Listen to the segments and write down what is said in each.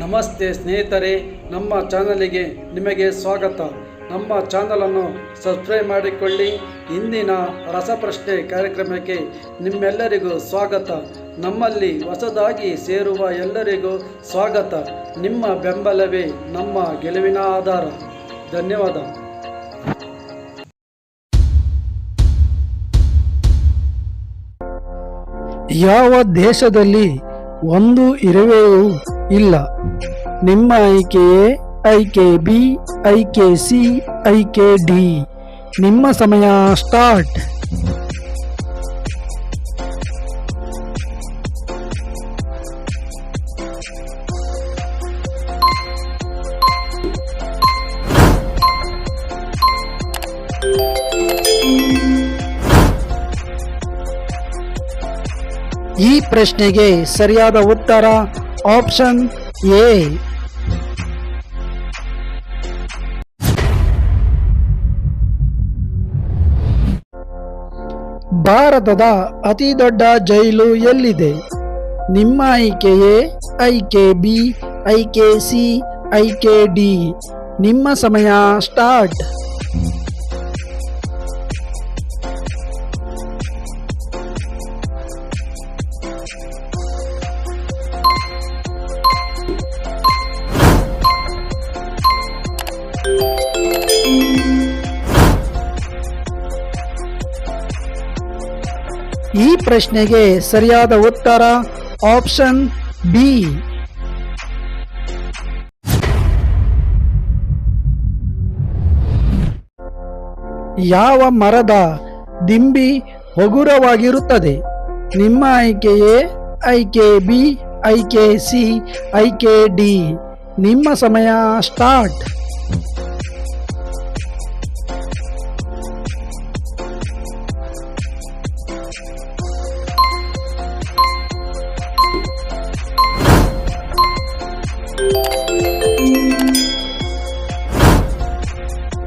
ನಮಸ್ತೆ ಸ್ನೇಹಿತರೆ, ನಮ್ಮ ಚಾನಲಿಗೆ ನಿಮಗೆ ಸ್ವಾಗತ. ನಮ್ಮ ಚಾನಲನ್ನು ಸಬ್ಸ್ಕ್ರೈಬ್ ಮಾಡಿಕೊಳ್ಳಿ. ಇಂದಿನ ರಸಪ್ರಶ್ನೆ ಕಾರ್ಯಕ್ರಮಕ್ಕೆ ನಿಮ್ಮೆಲ್ಲರಿಗೂ ಸ್ವಾಗತ. ನಮ್ಮಲ್ಲಿ ಹೊಸದಾಗಿ ಸೇರುವ ಎಲ್ಲರಿಗೂ ಸ್ವಾಗತ. ನಿಮ್ಮ ಬೆಂಬಲವೇ ನಮ್ಮ ಗೆಲುವಿನ ಆಧಾರ. ಧನ್ಯವಾದ. ಯಾವ ದೇಶದಲ್ಲಿ ಒಂದು ಇರುವೆಯೂ ಇಲ್ಲ? ನಿಮ್ಮ ಆಯ್ಕೆಯೇ ಆಯ್ಕೆ ಬಿ, ಆಯ್ಕೆ ಸಿ, ಆಯ್ಕೆ ಡಿ. ನಿಮ್ಮ ಸಮಯ ಸ್ಟಾರ್ಟ್. ಈ ಪ್ರಶ್ನೆಗೆ ಸರಿಯಾದ ಉತ್ತರ ಆಪ್ಷನ್ ಎ. ಭಾರತದ ಅತಿ ದೊಡ್ಡ ಜೈಲು ಎಲ್ಲಿದೆ? ನಿಮ್ಮ ಆಯ್ಕೆಯೇ ಆಯ್ಕೆ ಬಿ, ಆಯ್ಕೆ ಸಿ, ಆಯ್ಕೆ ಡಿ. ನಿಮ್ಮ ಸಮಯ ಸ್ಟಾರ್ಟ್. ಈ ಪ್ರಶ್ನೆಗೆ ಸರಿಯಾದ ಉತ್ತರ ಆಪ್ಷನ್ ಬಿ. ಯಾವ ಮರದ ದಿಂಬಿ ಹಗುರವಾಗಿರುತ್ತದೆ? ನಿಮ್ಮ ಆಯ್ಕೆಯೇ ಆಯ್ಕೆ ಬಿ, ಆಯ್ಕೆ ಸಿ, ಆಯ್ಕೆ ಡಿ. ನಿಮ್ಮ ಸಮಯ ಸ್ಟಾರ್ಟ್.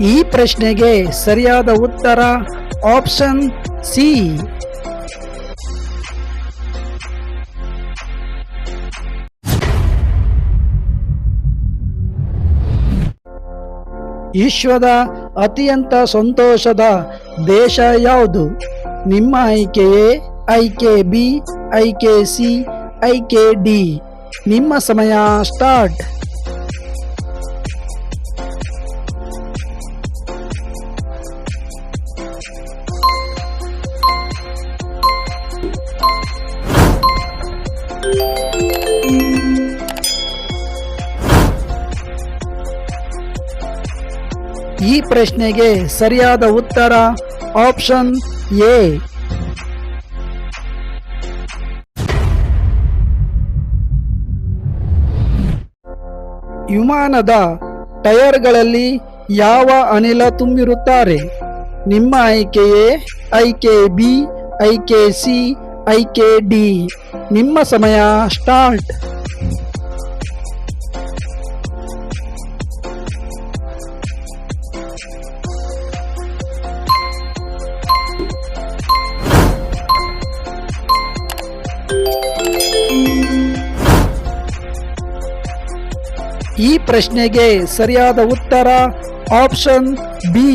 ಈ ಪ್ರಶ್ನೆಗೆ ಸರಿಯಾದ ಉತ್ತರ ಆಪ್ಷನ್ ಸಿ. ವಿಶ್ವದ ಅತ್ಯಂತ ಸಂತೋಷದ ದೇಶ ಯಾವುದು? ನಿಮ್ಮ ಆಯ್ಕೆಯೇ ಆಯ್ಕೆ ಬಿ, ಆಯ್ಕೆ ಸಿ, ಆಯ್ಕೆ ಡಿ. ನಿಮ್ಮ ಸಮಯ ಸ್ಟಾರ್ಟ್. ಈ ಪ್ರಶ್ನೆಗೆ ಸರಿಯಾದ ಉತ್ತರ ಆಪ್ಷನ್ ಎ. ವಿಮಾನದ ಟೈರ್ಗಳಲ್ಲಿ ಯಾವ ಅನಿಲ ತುಂಬಿರುತ್ತಾರೆ? ನಿಮ್ಮ ಆಯ್ಕೆಯೇ ಆಯ್ಕೆ ಬಿ, ಆಯ್ಕೆ ಸಿ, ಆಯ್ಕೆ ಡಿ. ನಿಮ್ಮ ಸಮಯ ಸ್ಟಾರ್ಟ್. ಈ ಪ್ರಶ್ನೆಗೆ ಸರಿಯಾದ ಉತ್ತರ ಆಪ್ಷನ್ ಬಿ.